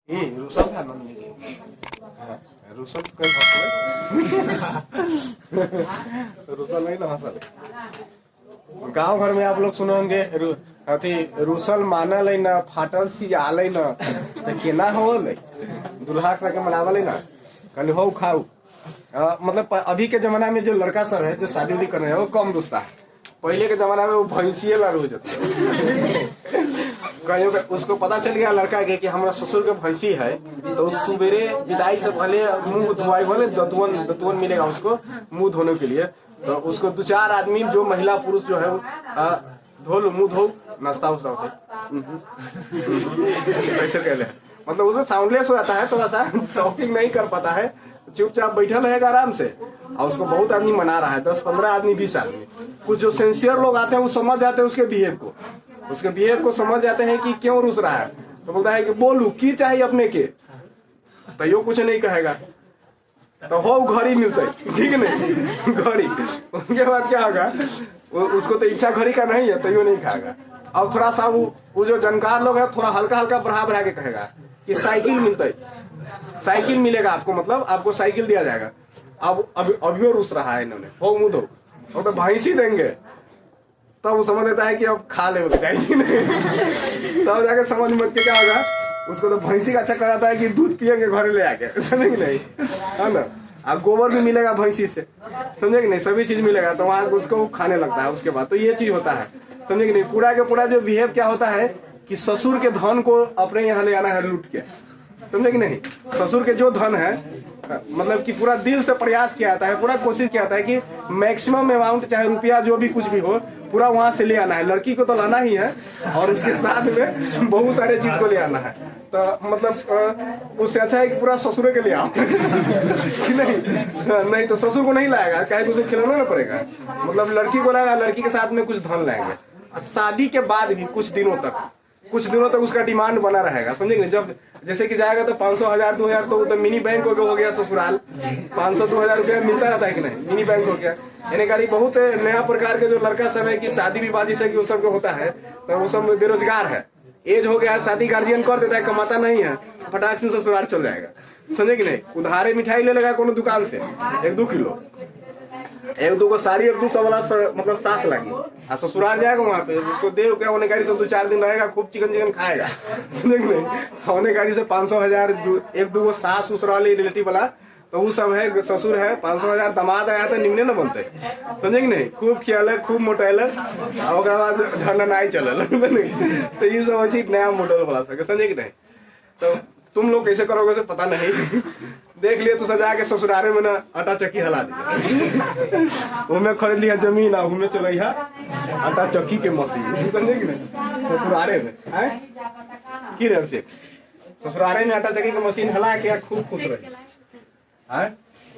ए रुसल था नन्ही के रुसल कई हंसले रुसल नहीं ना हंसल। गांव घर में आप लोग सुने होंगे अथी रुसल मानल है ना फाटल सियाल है ना तो केना होल दुल्हा के मनावल है ना कल हो खाऊ। मतलब अभी के जमाना में जो लड़का सब है जो शादी उदी कर रहे हैं वो कम रुसता है। पहले के जमाना में वो भैंसिए ला रोज कहीं उसको पता चल गया लड़का के कि हमारा ससुर के भैंसी है तो सवेरे विदाई से पहले मुंह धुआई बोले दतवन मिलेगा उसको मुंह धोने के लिए। तो उसको 2-4 आदमी जो महिला पुरुष जो है धो लो मुंह धो नाश्ता उस्ता होते ऐसे कह ले। मतलब उसे साउंडलेस हो जाता है थोड़ा सा टॉकिंग नहीं कर पाता है चुपचाप बैठा रहेगा आराम से। और उसको बहुत आदमी मना रहा है 10-15 आदमी 20 आदमी। कुछ जो सिंसियर लोग आते हैं वो समझ जाते हैं उसके बिहेव को समझ जाते हैं कि क्यों रुस रहा है। तो बोलता है कि बोलू की चाहिए अपने के तो यो कुछ नहीं कहेगा तो हो घड़ी मिलते ठीक नहीं घड़ी। उसके बाद क्या होगा उसको तो इच्छा घड़ी का नहीं है तो यो नहीं खाएगा। अब थोड़ा सा वो जो जानकार लोग है थोड़ा हल्का हल्का बढ़ा के कहेगा कि साइकिल मिलते साइकिल मिलेगा आपको मतलब आपको साइकिल दिया जाएगा। अब अभी रुस रहा है इन्होंने हो मुँह दो तो भैंसी देंगे तब वो समझ लेता है कि अब खा ले चाहिए नहीं तब जाके समझ मत के क्या होगा उसको तो भैंसी का चक्कर आता है कि दूध पियेंगे घर ले आके समझे कि नहीं है ना। अब गोबर भी मिलेगा भैंसी से समझे कि नहीं सभी चीज मिलेगा तो वहाँ उसको खाने लगता है। उसके बाद तो ये चीज होता है समझे कि नहीं। पूरा के पूरा जो बिहेव क्या होता है कि ससुर के धन को अपने यहाँ ले आना है लूट के समझे कि नहीं। ससुर के जो धन है मतलब कि पूरा दिल से प्रयास किया जाता है पूरा कोशिश किया जाता है कि मैक्सिमम अमाउंट चाहे रुपया जो भी कुछ भी हो पूरा वहां से ले आना है। लड़की को तो लाना ही है और उसके साथ में बहुत सारे चीज को ले आना है। तो मतलब उससे अच्छा है कि पूरा ससुरे के लिए आओ कि नहीं तो ससुर को नहीं लाएगा क्या उसको खिलाना ना पड़ेगा। मतलब लड़की को लाएगा लड़की के साथ में कुछ धन लाएंगे। शादी के बाद भी कुछ दिनों तक उसका डिमांड बना रहेगा समझे कि नहीं। जब जैसे कि जाएगा तो 500 1000 2000 तो मिनी बैंक हो गया ससुराल 500 2000 रुपया मिलता रहता है कि नहीं मिनी बैंक हो गया। यानी गाड़ी बहुत नया प्रकार के जो लड़का सब है कि शादी विवाह जैसे कि वो सब होता है तो वो सब बेरोजगार है एज हो गया शादी गार्जियन कर देता है कमाता नहीं है फटाक से ससुराल चल जाएगा समझे कि नहीं। उधारे मिठाई ले लेगा कोनो दुकान से 1-2 किलो 1-2 को साड़ी 1-2 वाला मतलब सास लगी और ससुराल जाएगा वहाँ पे उसको दे क्या होने गाड़ी तो 2-4 दिन रहेगा खूब चिकन खाएगा समझे कि नहीं। होने गाड़ी से 500 1000 1-2 को सास ससुराल रिलेटिव वाला तो वो सब है ससुर है 500 1000 दामाद आया तो निम्ने न बनते समझे कि नहीं। खूब खियाल खूब मोटाइल और बाद झंडनाई चलल तो ये सब अच्छी नया मॉडल वाला सके समझे कि नहीं। तो तुम लोग कैसे करोगे से पता नहीं देख लिए तो सजा के ससुरारे में ना आटा चक्की हला दी उनमें खरीद लिया जमीन आ उनमें चलैया आटा चक्की के मशीन समझे कि नहीं। ससुरारे में है की रे से ससुरारे में आटा चक्की की मशीन हला के खूब खुश रहे है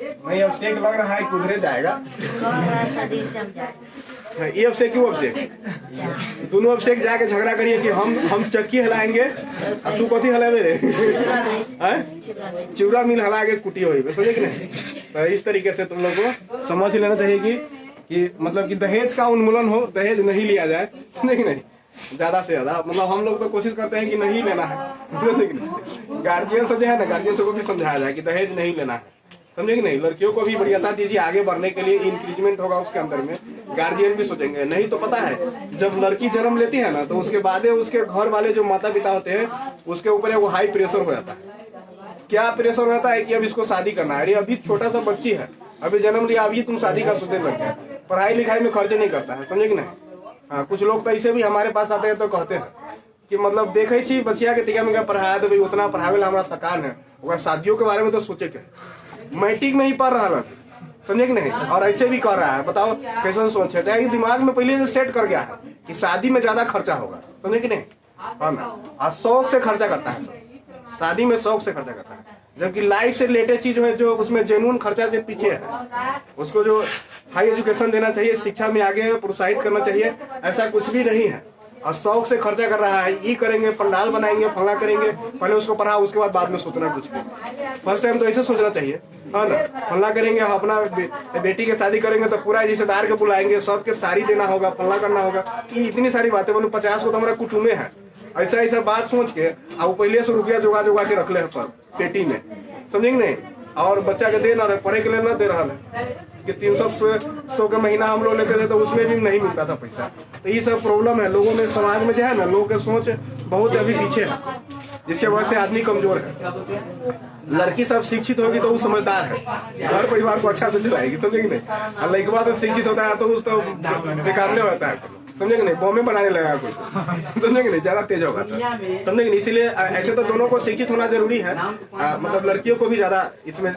नहीं। अब सेक लग रहा है कुधरे जाएगा ये अब से क्यों अब से दोनों अब से जाके झगड़ा करिए कि हम चक्की हिलाएंगे अब तू कथी हिलावे रे चिवड़ा मिल हिला के कुटी हो समझे कि नहीं। तो इस तरीके से तुम लोग को समझ लेना चाहिए कि मतलब कि दहेज का उन्मूलन हो दहेज नहीं लिया जाए समझे कि नहीं ज्यादा से ज्यादा। मतलब हम लोग तो कोशिश करते हैं कि नहीं लेना है गार्जियन से जो है ना गार्जियन को भी समझाया जाए कि दहेज नहीं लेना है समझे कि नहीं। लड़कियों को भी वरीयता दीजिए आगे बढ़ने के लिए इंक्रीजमेंट होगा उसके अंदर में गार्जियन भी सोचेंगे। नहीं तो पता है जब लड़की जन्म लेती है ना तो उसके बाद उसके घर वाले जो माता पिता होते हैं उसके ऊपर वो हाई प्रेशर हो जाता है। क्या प्रेशर हो जाता है कि अब इसको शादी करना है। अरे अभी छोटा सा बच्ची है अभी जन्म लिया अभी तुम शादी का सोचने लग गए पढ़ाई लिखाई में खर्च नहीं करता है समझे कि नहीं। हाँ कुछ लोग तो ऐसे भी हमारे पास आते हैं तो कहते हैं कि मतलब देखे छी बच्चिया के तिका मिका पढ़ाया तो भाई उतना पढ़ावे हमारा थकान है अगर शादियों के बारे में तो सोचे के मैट्रिक में ही पढ़ रहा है समझे कि नहीं और ऐसे भी कर रहा है। बताओ कैसे सोच है चाहे दिमाग में पहले से सेट कर गया है कि शादी में ज्यादा खर्चा होगा समझे कि नहीं। हाँ ना और शौक से खर्चा करता है शादी में शौक से खर्चा करता है जबकि लाइफ से रिलेटेड चीज है जो उसमें जेन्युइन खर्चा से पीछे है उसको जो हाई एजुकेशन देना चाहिए शिक्षा में आगे प्रोत्साहित करना चाहिए ऐसा कुछ भी नहीं है। और शौक से खर्चा कर रहा है ये करेंगे पंडाल बनाएंगे फला करेंगे पहले उसको पढ़ा उसके बाद में सोचना कुछ भी। फर्स्ट टाइम तो ऐसे सोचना चाहिए है ना फला करेंगे अपना बेटी की शादी करेंगे तो पूरा रिश्तेदार के बुलाएंगे सबके साड़ी देना होगा फला करना होगा ये इतनी सारी बातें बोलो 50 को तो हमारा कुटुम्बे है ऐसा ऐसा बात सोच के वो पहले से रुपया जुगा जुगा के रख ले पर पेटी में, समझे नहीं, और बच्चा के दे ना रहे, पढ़े के लिए ना दे रहा है कि 300 के महीना हम लोग लेते थे तो उसमें भी नहीं मिलता था पैसा। तो ये सब प्रॉब्लम है लोगों में, समाज में जो है ना, लोगों की सोच बहुत अभी पीछे है, जिसके वजह से आदमी कमजोर है। लड़की सब शिक्षित होगी तो वो समझदार है, घर परिवार को अच्छा से चलाएगी, समझे कि नहीं। और लड़का से शिक्षित होता है तो उस तो बेकारले होता है, समझे कि नहीं, बॉम्बे बनाने लगा कोई, समझे कि नहीं, ज्यादा तेज होगा तो, समझे कि नहीं। इसीलिए ऐसे तो दोनों को शिक्षित होना जरूरी है, मतलब लड़कियों को भी ज्यादा इसमें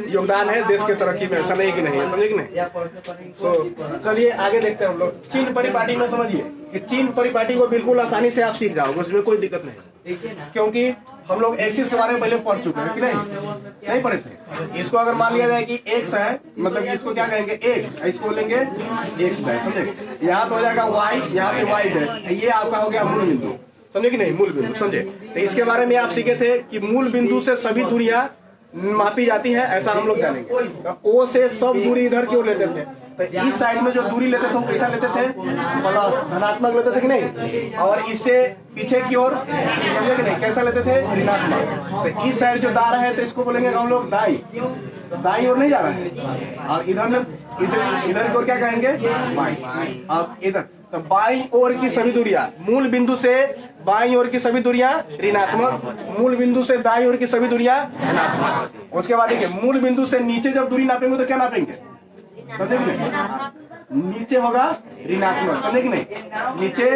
योगदान है देश के तरक्की में, ऐसा नहीं कि नहीं है, समझे कि नहीं। सो चलिए आगे देखते हैं हम लोग। चीन परिपाटी में समझिए कि चीन परिपाटी को बिल्कुल आसानी से आप सीख जाओगे, उसमें कोई दिक्कत नहीं, क्योंकि हम लोग एक्सिस के बारे में पहले पढ़ चुके हैं कि नहीं पढ़े थे। इसको अगर मान लिया जाए कि एक्स है, मतलब इसको क्या कहेंगे एक्स, इसको लेंगे एक्स है, समझे। यहाँ पे हो जाएगा वाई, यहाँ पे वाई है, ये आपका हो गया मूल बिंदु, समझे कि नहीं, मूल बिंदु, समझे। तो इसके बारे में आप सीखे थे कि मूल बिंदु से सभी दूरियां मापी जाती है, ऐसा हम लोग जानेंगे। तो ओ से सब दूरी इधर क्यों लेते थे, तो इस साइड में जो दूरी लेते थे वो कैसा लेते थे, प्लस धनात्मक लेते थे कि नहीं, और इससे पीछे की ओर समझे कि नहीं कैसा लेते थे, ऋणात्मक। तो इस साइड जो दार है तो इसको बोलेंगे हम लोग दाई, दाई ओर नहीं जा रहा है, और इधर में इधर की ओर क्या कहेंगे, बाई। अब इधर तो बाई ओर की सभी दूरियां, मूल बिंदु से बाई ओर की सभी दूरियां ऋणात्मक, मूल बिंदु से दाई ओर की सभी दूरियां धनात्मक। उसके बाद देखिए मूल बिंदु से नीचे जब दूरी नापेंगे तो क्या नापेंगे, समझे कि नहीं, नीचे होगा ऋणात्मक, समझे कि नहीं, नीचे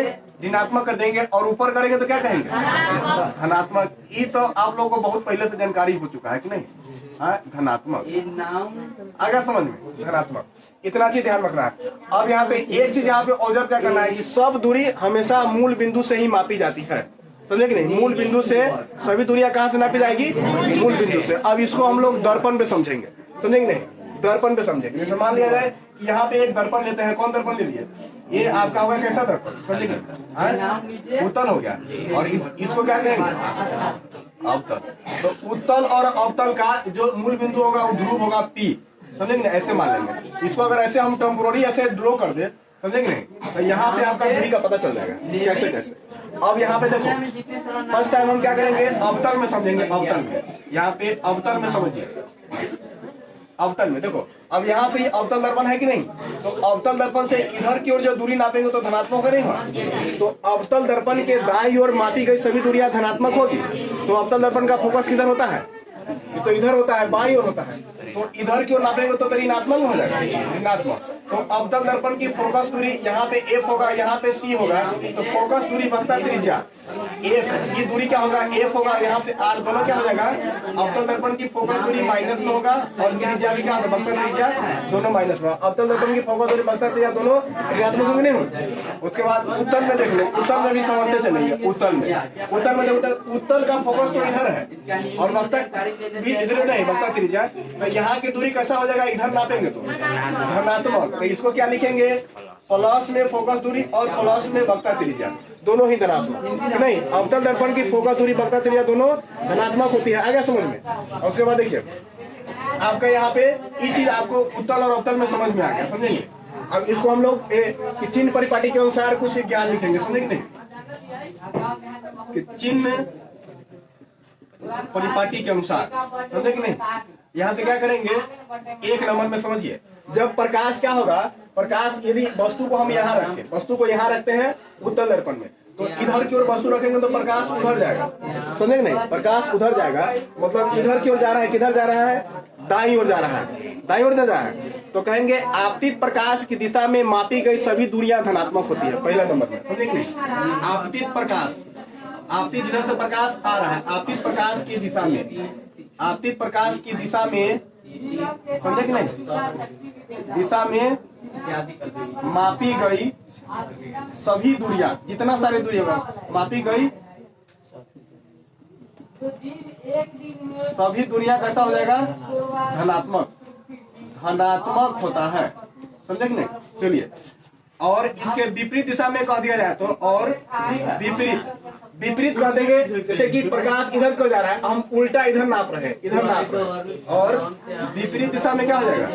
ऋणात्मक कर देंगे, और ऊपर करेंगे तो क्या कहेंगे, धनात्मक। ये तो आप लोगों को बहुत पहले से जानकारी हो चुका है कि नहीं, धनात्मक आगे समझ में, धनात्मक, इतना चीज ध्यान रखना है। अब यहाँ पे एक चीज यहाँ पे ऑब्जर्व क्या करना है कि सब दूरी हमेशा मूल बिंदु से ही मापी जाती है, समझे कि नहीं, मूल बिंदु से सभी दूरियां कहाँ से नापी जाएगी, मूल बिंदु से। अब इसको हम लोग दर्पण पे समझेंगे, समझे कि नहीं, दर्पण पे समझेंगे। जैसे मान लिया जाए कि यहाँ पे एक दर्पण लेते हैं, कौन दर्पण ले लिए, ये आपका होगा कैसा दर्पण, समझे कि उत्तल हो गया, और इसको क्या कहेंगे, अवतल। तो उत्तल और अवतल का जो मूल बिंदु होगा वो ध्रुव होगा P, समझे कि नहीं, ऐसे मान लेंगे इसको। अगर ऐसे हम टेम्पोररी ऐसे ड्रॉ कर दे, समझे कि नहीं, तो यहाँ से आपका दूरी का पता चल जाएगा कैसे कैसे। अब यहाँ पे देखो फर्स्ट टाइम हम क्या करेंगे, अवतल में समझेंगे, अवतल में, यहाँ पे अवतल में समझिए, अवतल में देखो। अब यहाँ से अवतल दर्पण है कि नहीं, तो अवतल दर्पण से इधर की ओर जो दूरी नापेंगे तो धनात्मक करेगा, तो अवतल दर्पण के दाईं ओर मापी गई सभी दूरियां धनात्मक होगी। तो अवतल दर्पण का फोकस किधर होता है, तो इधर होता है, बाईं ओर होता है, तो इधर की ओर नापेंगे तो ऋणात्मक हो जाएगा, ऋणात्मक। तो अवतल दर्पण की फोकस दूरी यहाँ पे F होगा, यहाँ पे C होगा, तो फोकस दूरी वक्ता त्रिज्या F, ये दूरी क्या होगा, F होगा, यहाँ से R दोनों क्या हो जाएगा, अवतल दर्पण की फोकस दूरी माइनस में होगा, और त्रिज्या भी क्या होगा, वक्ता त्रिज्या दोनों माइनस में। अवतल दर्पण की फोकस दूरी वक्ता त्रिज्या दोनों ऋणात्मक होंगे, नहीं होंगे। उसके बाद उत्तल में देख लो, उत्तल में भी समझते चलेंगे, उत्तल में उत्तल का फोकस तो इधर है, और वक्ता भी इधर नहीं, वक्ता त्रिज्या, तो यहाँ की दूरी कैसा हो जाएगा, इधर नापेंगे तो धनात्मक। तो इसको क्या लिखेंगे, प्लस में फोकस दूरी और प्लस में वक्ता त्रिज्या दोनों ही धनात्मक, नहीं, अवतल दर्पण की फोकस दूरी वक्ता त्रिज्या दोनों धनात्मक होती है, आ गया समझ में। और उसके बाद देखिए आपका यहाँ पे ये चीज आपको उत्तल और अवतल में समझ में आ गया, समझेंगे। अब इसको हम लोग चिन्ह परिपाटी के अनुसार कुछ ज्ञान लिखेंगे, समझे कि नहीं, कि चिन्ह परिपाटी के अनुसार, समझे कि नहीं। यहाँ से क्या करेंगे, एक नंबर में समझिए, जब प्रकाश क्या होगा, प्रकाश यदि वस्तु को हम यहाँ रखें, वस्तु को यहाँ रखते हैं उत्तल दर्पण में, तो इधर की ओर वस्तु रखेंगे तो प्रकाश उधर जाएगा, समझे नहीं, प्रकाश उधर जाएगा, मतलब इधर की ओर जा रहा है, किधर जा रहा है, दाईं ओर जा रहा है, दाईं ओर जा रहा है। तो कहेंगे आपतित प्रकाश की दिशा में मापी गई सभी दूरियां धनात्मक होती है, पहला नंबर में, समझे कि नहीं। आपतित प्रकाश, आपतित जिधर से प्रकाश आ रहा है, आपतित प्रकाश की दिशा में, आपतित प्रकाश की दिशा में, समझे कि नहीं, दिशा में मापी गई सभी दूरियां, जितना सारे दूरी होगा, मापी गई सभी दूरियां कैसा हो जाएगा, धनात्मक, धनात्मक होता है, समझे कि नहीं। चलिए, और इसके विपरीत दिशा में कह दिया जाए तो, और विपरीत, विपरीत कर देंगे, जैसे कि प्रकाश इधर को जा रहा है, हम उल्टा इधर नाप रहे हैं, इधर नाप रहे हैं, और विपरीत दिशा में क्या हो जाएगा,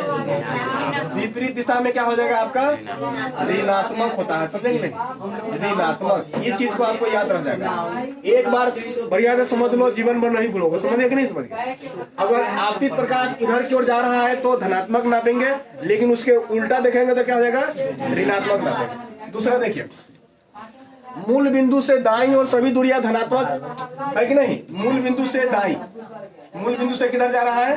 विपरीत दिशा में क्या हो जाएगा आपका ऋणात्मक होता है, समझे कि नहीं, ऋणात्मक। ये चीज को आपको याद रह जाएगा, एक बार बढ़िया से समझ लो, जीवन भर नहीं भूलोगे, समझे कि नहीं समझे। अगर आपतित प्रकाश इधर की ओर जा रहा है तो धनात्मक नापेंगे, लेकिन उसके उल्टा देखेंगे तो क्या हो जाएगा, ऋणात्मक नापेंगे। दूसरा देखिए, मूल बिंदु से दाईं और सभी दूरियां धनात्मक है कि नहीं, मूल बिंदु से दाईं, मूल बिंदु से किधर जा रहा है,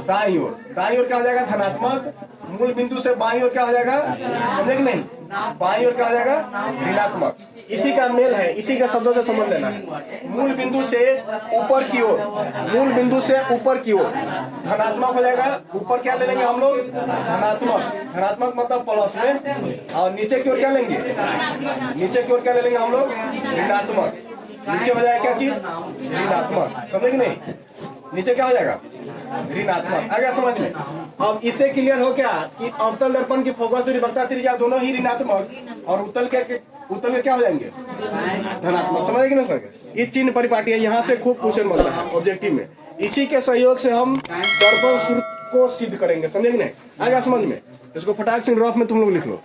दाईं ओर, दाईं ओर क्या हो जाएगा धनात्मक, मूल बिंदु से बाईं ओर क्या हो जाएगा, समझे कि नहीं, बाईं ओर क्या हो जाएगा ऋणात्मक। इसी का मेल है, इसी का शब्दों से समझ लेना है। मूल बिंदु से ऊपर की ओर, मूल बिंदु से ऊपर की ओर धनात्मक हो जाएगा, ऊपर क्या ले लेंगे हम लोग धनात्मक, धनात्मक मतलब प्लस में, और नीचे की ओर क्या लेंगे, नीचे की ओर क्या ले लेंगे हम लोग ऋणात्मक, नीचे हो जाएगा क्या चीज ऋणात्मक, समझे कि नहीं, नीचे क्या हो जाएगा ऋणात्मक। आ गया समझ में। अब इससे क्लियर हो क्या कि अवतल दर्पण की फोकस दूरी वक्रता त्रिज्या दोनों ही ऋणात्मक और उत्तल के क्या हो जाएंगे धनात्मक, समझ कि नहीं समझ। ये चिन्ह परिपाटी है, यहाँ से खूब क्वेश्चन बनता है ऑब्जेक्टिव में, इसी के सहयोग से हम दर्पण सूत्र को सिद्ध करेंगे, समझे कि नहीं। आ गया समझ में। इसको फटाक से रफ में तुम लोग लिख लो।